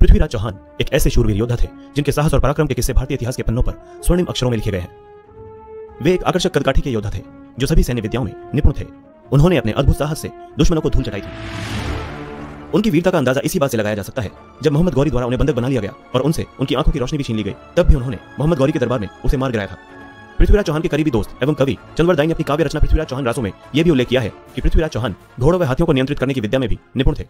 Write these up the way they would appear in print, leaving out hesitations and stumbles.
पृथ्वीराज चौहान एक ऐसे शूरवीर योद्धा थे जिनके साहस और पराक्रम के किस्से भारतीय इतिहास के पन्नों पर स्वर्णिम अक्षरों में लिखे गए हैं। वे एक आकर्षक कदकाठी के योद्धा थे जो सभी सैन्य विद्याओं में निपुण थे। उन्होंने अपने अद्भुत साहस से दुश्मनों को धूल चटाई थी। उनकी वीरता का अंदाजा इसी बात से लगाया जा सकता है, जब मोहम्मद गौरी द्वारा उन्हें बंधक बना लिया गया और उनसे उनकी आंखों की रोशनी भी छीन ली गई, तब भी उन्होंने मोहम्मद गौरी के दरबार में उसे मार गिराया था। पृथ्वीराज चौहान के करीबी दोस्त एवं कवि चंद्रवर दाई ने अपनी काव्य रचना पृथ्वीराज चौहान रासों में यह भी उल्लेख किया है कि पृथ्वीराज चौहान घोड़ों व हाथियों को नियंत्रित करने की विद्या में भी निपुण थे।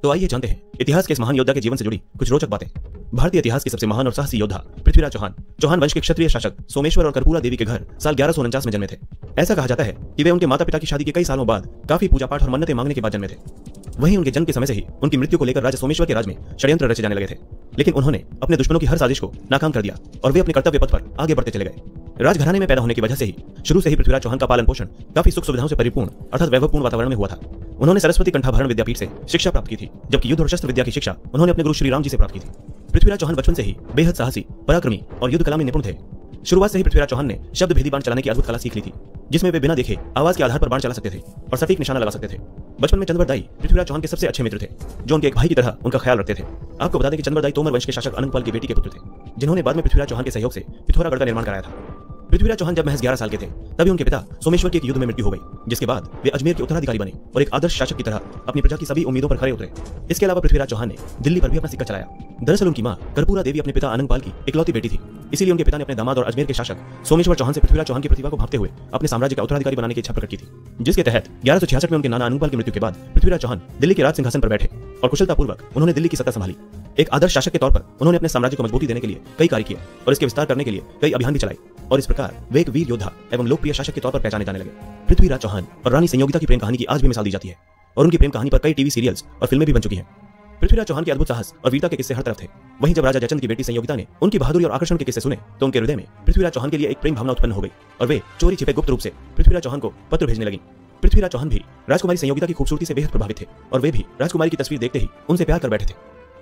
तो आइए जानते हैं इतिहास के इस महान योद्धा के जीवन से जुड़ी कुछ रोचक बातें। भारतीय इतिहास के सबसे महान और साहसी योद्धा पृथ्वीराज चौहान चौहान वंश के क्षत्रिय शासक सोमेश्वर और कर्पूरा देवी के घर साल 1149 में जन्मे थे। ऐसा कहा जाता है कि वे उनके माता पिता की शादी के कई सालों बाद काफी पूजा पाठ और मन्नतें मांगने के बाद जन्मे थे। वहीं उनके जन्म के समय से ही उनकी मृत्यु को लेकर राजा सोमेश्वर के राज में षड्यंत्र रचे जाने लगे थे, लेकिन उन्होंने अपने दुश्मनों की हर साजिश को नाकाम कर दिया और वे अपने कर्तव्य पथ पर आगे बढ़ते चले गए। राजघराने में पैदा होने की वजह से ही शुरू से ही पृथ्वीराज चौहान का पालन पोषण काफी सुख सुविधाओं से परिपूर्ण अर्थात वैभवपूर्ण वातावरण में हुआ था। उन्होंने सरस्वती कंठाभरण विद्यापीठ से शिक्षा प्राप्त की थी, जबकि युद्ध और शस्त्र विद्या की शिक्षा उन्होंने अपने गुरु श्री राम जी से प्राप्त की थी। पृथ्वीराज चौहान बचपन से ही बेहद साहसी, पराक्रमी और युद्ध कला में निपुण थे। शुरुआत से ही पृथ्वीराज चौहान ने शब्द भेदी बाण चलाने की अद्भुत कला सीख ली थी, जिसमें वे बिना देखे आवाज के आधार पर बाण चला सकते थे और सटीक निशाना लगा सकते थे। बचपन में चंद्रवर दाई पृथ्वीराज चौहान के सबसे अच्छे मित्र थे, जो उनके एक भाई की तरह उनका ख्याल रखते थे। आपको बता दें कि चंद्रवर दाई तोमर वंश के शासक अनंगपाल की बेटी के पुत्र थे, जिन्होंने बाद में पृथ्वीराज चौहान के सहयोग से पिथौरागढ़ का निर्माण कराया था। पृथ्वीराज चौहान जब महज 11 साल के थे, तभी उनके पिता सोमेश्वर की एक युद्ध में मृत्यु हो गई, जिसके बाद वे अजमेर के उत्तराधिकारी बने और एक आदर्श शासक की तरह अपनी प्रजा की सभी उम्मीदों पर खरे उतरे। इसके अलावा पृथ्वीराज चौहान ने दिल्ली पर भी अपना सिक्का चलाया। दरअसल उनकी मां कर्पूरा देवी अपने पिता अनंगपाल की इकलौती बेटी थी, इसीलिए उनके पिता ने अपने दामाद और अजमेर के शासक सोमेश्वर चौहान से पृथ्वीराज चौहान की प्रतिभा को भांपते हुए अपने साम्राज्य का उत्तराधिकारी बनाने की इच्छा प्रकट की थी, जिसके तहत 1166 में उनके नाना अनंगपाल की मृत्यु के बाद पृथ्वीराज चौहान दिल्ली के राज सिंहासन पर बैठे और कुशलतापूर्वक उन्होंने दिल्ली की सत्ता संभाली। एक आदर्श शासक के तौर पर उन्होंने अपने साम्राज्य को मजबूती देने के लिए कई कार्य किए और इसके विस्तार करने के लिए कई अभियान भी चलाए, और इस प्रकार वे एक वीर योद्धा एवं लोकप्रिय शासक के तौर पर पहचाने जाने लगे। पृथ्वीराज चौहान और रानी संयोगिता की प्रेम कहानी की आज भी मिसाल दी जाती है और उनकी प्रेम कहानी पर कई टीवी सीरियल्स और फिल्में भी बन चुकी हैं। पृथ्वीराज चौहान के अद्भुत साहस और वीरता के किस्से हर तरफ थे। वहीं जब राजा जयचंद की बेटी संयोगिता ने उनकी बहादुरी और आकर्षण के किस्से सुने, तो उनके हृदय में पृथ्वीराज चौहान के लिए एक प्रेम भावना उत्पन्न हो गई और वे चोरी छिपे गुप्त रूप से पृथ्वीराज चौहान को पत्र भेजने लगी। पृथ्वीराज चौहान भी राजकुमारी संयोगिता की खूबसूरती से बेहद प्रभावित थे और वे भी राजकुमारी की तस्वीर देखते ही उनसे प्यार कर बैठे थे।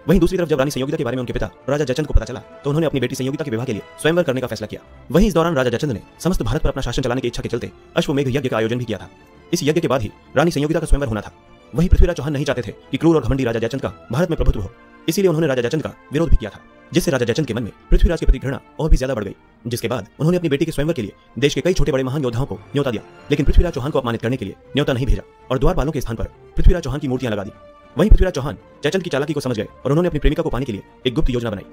वहीं दूसरी तरफ जब रानी संयोगिता के बारे में उनके पिता राजा जयचंद को पता चला, तो उन्होंने अपनी बेटी संयोगिता के विवाह के लिए स्वयंवर करने का फैसला किया। वहीं इस दौरान राजा जयचंद ने समस्त भारत पर अपना शासन चलाने की इच्छा के चलते अश्वमेघ यज्ञ का आयोजन भी किया था। इस यज्ञ के बाद ही रानी संयोगिता का स्वयंवर होना था। वहीं पृथ्वीराज चौहान नहीं चाहते थे कि क्रूर और घमंडी राजा जयचंद का भारत में प्रभुत्व हो, इसीलिए उन्होंने राजा जयचंद का विरोध भी किया था, जिससे राजा जयचंद के मन में पृथ्वीराज के प्रति घृणा और भी ज्यादा बढ़ गई। जिसके बाद उन्होंने अपनी बेटी के स्वयंवर के लिए देश के कई छोटे बड़े महान योद्धाओं को न्योता दिया, लेकिन पृथ्वीराज चौहान को अपमानित करने के लिए न्योता नहीं भेजा और द्वारपालों के स्थान पर पृथ्वीराज चौहान की मूर्तियां लगा दी। वहीं पृथ्वीराज चौहान जयचंद की चालाकी को समझ गए और उन्होंने अपनी प्रेमिका को पाने के लिए एक गुप्त योजना बनाई।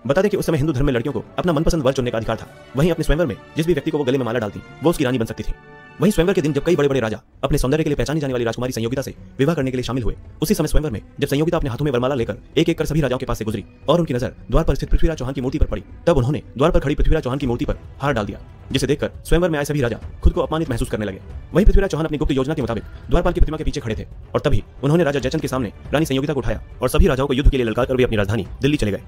बता दें कि उस समय हिंदू धर्म में लड़कियों को अपना मनपसंद वर चुनने का अधिकार था। वहीं अपने स्वयंवर में जिस भी व्यक्ति को वो गले में माला डालती, वो उसकी रानी बन सकती थी। वहीं स्वयंवर के दिन जब कई बड़े बड़े राजा अपने सौंदर्य के लिए पहचानी जाने वाली राजकुमारी संयोगिता से विवाह करने के लिए शामिल हुए, उसी समय स्वयंवर में जब संयोगिता अपने हाथों में वरमाला लेकर एक एक कर सभी राजाओं के पास से गुजरी और उनकी नजर द्वार पर स्थित पृथ्वीराज चौहान की मूर्ति पर पड़ी, तब उन्होंने द्वार पर खड़ी पृथ्वीराज चौहान की मूर्ति पर हार डाल दिया, जिसे देखकर स्वयंवर में आए सभी राजा खुद को अपमानित महसूस करने लगे। वहीं पृथ्वीराज चौहान अपनी गुप्त योजना के मुताबिक द्वारपाल की प्रतिमा के पीछे खड़े थे और तभी उन्होंने राजा जयचंद के सामने रानी संयोगिता को उठाया और सभी राजाओं को युद्ध के लिए ललकार कर वे अपनी राजधानी दिल्ली चले गए।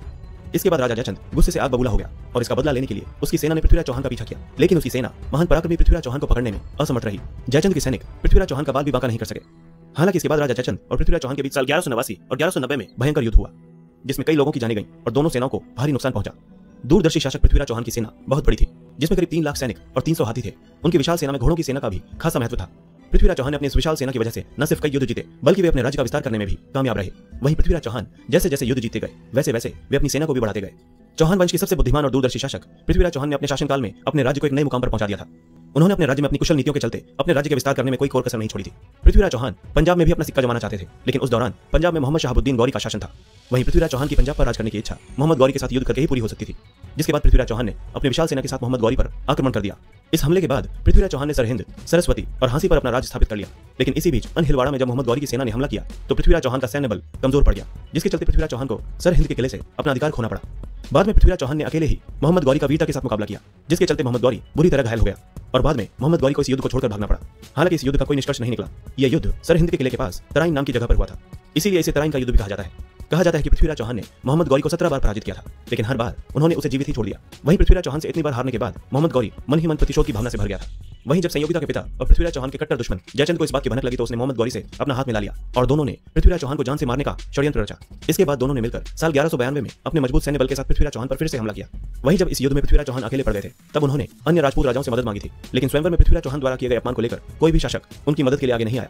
इसके बाद राजा जयचंद गुस्से से आग बबूला हो गया और इसका बदला लेने के लिए उसकी सेना ने पृथ्वीराज चौहान का पीछा किया, लेकिन उसकी सेना महान पराक्रमी पृथ्वीराज चौहान को पकड़ने में असमर्थ रही। जयचंद के सैनिक पृथ्वीराज चौहान का बाल भी बांका नहीं कर सके। हालांकि इसके बाद राजा जयचंद और पृथ्वीराज चौहान के बीच साल 1189 और 1190 में भयंकर युद्ध हुआ, जिसमें कई लोगों की जाने गई और दोनों सेनाओं को भारी नुकसान पहुंचा। दूरदर्शी शासक पृथ्वीराज चौहान की सेना बहुत बड़ी थी, जिसमें करीब 3 लाख सैनिक और 300 हाथी थे। उनकी विशाल सेना में घोड़ों की सेना का भी खासा महत्व था। पृथ्वीराज चौहान ने अपनी इस विशाल सेना की वजह से न सिर्फ कई युद्ध जीते, बल्कि वे अपने राज्य का विस्तार करने में भी कामयाब रहे। वहीं पृथ्वीराज चौहान जैसे जैसे युद्ध जीते गए, वैसे वैसे वे अपनी सेना को भी बढ़ाते गए। चौहान वंश के सबसे बुद्धिमान और दूरदर्शी शासक पृथ्वीराज चौहान ने अपने शासनकाल में अपने राज्य को एक नए मुकाम पर पहुंचा दिया था। उन्होंने अपने राज्य में अपनी कुशल नीतियों के चलते अपने राज्य के विस्तार करने में कोई कोर कसर नहीं छोड़ी थी। पृथ्वीराज चौहान पंजाब में भी अपना सिक्का जमाना चाहते थे, लेकिन उस दौरान पंजाब में मोहम्मद शहाबुद्दीन गौरी का शासन था। वहीं पृथ्वीराज चौहान की पंजाब पर राज करने की इच्छा मोहम्मद गौरी के साथ युद्ध करके ही पूरी हो सकती थी, जिसके बाद पृथ्वीराज चौहान ने अपनी विशाल सेना के साथ मोहम्मद गौरी पर आक्रमण कर दिया। इस हमले के बाद पृथ्वीराज चौहान ने सरहिंद, सरस्वती और हांसी पर अपना राज स्थापित कर लिया, लेकिन इसी बीच अनहिलवाड़ा में जब मोहम्मद गौरी की सेना ने हमला किया, तो पृथ्वीराज चौहान का सैन्य बल कमजोर पड़ गया, जिसके चलते पृथ्वीराज चौहान को सरहिंद के किले से अपना अधिकार खोना पड़ा। बाद में पृथ्वीराज चौहान ने अकेले ही मोहम्मद गौरी का वीरता के साथ मुकाबला किया, जिसके चलते मोहम्मद गौरी बुरी तरह घायल हो गया और बाद में मोहम्मद गौरी को इस युद्ध को छोड़कर भागना पड़ा। हालांकि इस युद्ध का कोई निष्कर्ष नहीं निकला। यह युद्ध सरहिंद के किले के पास तराइन नाम की जगह पर हुआ था, इसीलिए इसे तराइन का युद्ध भी कहा जाता है। कहा जाता है कि पृथ्वीराज चौहान ने मोहम्मद गौरी को 17 बार पराजित किया था, लेकिन हर बार उन्होंने उसे जीवित ही छोड़ दिया। वहीं पृथ्वीराज चौहान से इतनी बार हारने के बाद मोहम्मद गौरी मन ही मन प्रतिशोध की भावना से भर गया था। वहीं जब संयोगिता के पिता और पृथ्वीराज चौहान के कट्टर दुश्मन जयचंद को इस बात की भनक लगी, तो उसने मोहम्मद गौरी से अपना हाथ मिला लिया और दोनों ने पृथ्वीराज चौहान को जान से मारने का षड्यंत्र रचा। इसके बाद दोनों ने मिलकर साल 1192 में अपने मजबूत सैन्य बल के साथ पृथ्वीराज चौहान पर फिर से हमला किया। वहीं जब इस युद्ध में पृथ्वीराज चौहान अकेले पड़ गए थे, तब उन्होंने अन्य राजपूत राजाओं से मदद मांगी थी, लेकिन स्वयंवर में पृथ्वीराज चौहान द्वारा किए गए अपमान को लेकर कोई भी शासक उनकी मदद के लिए आगे नहीं आया।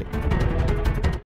ले।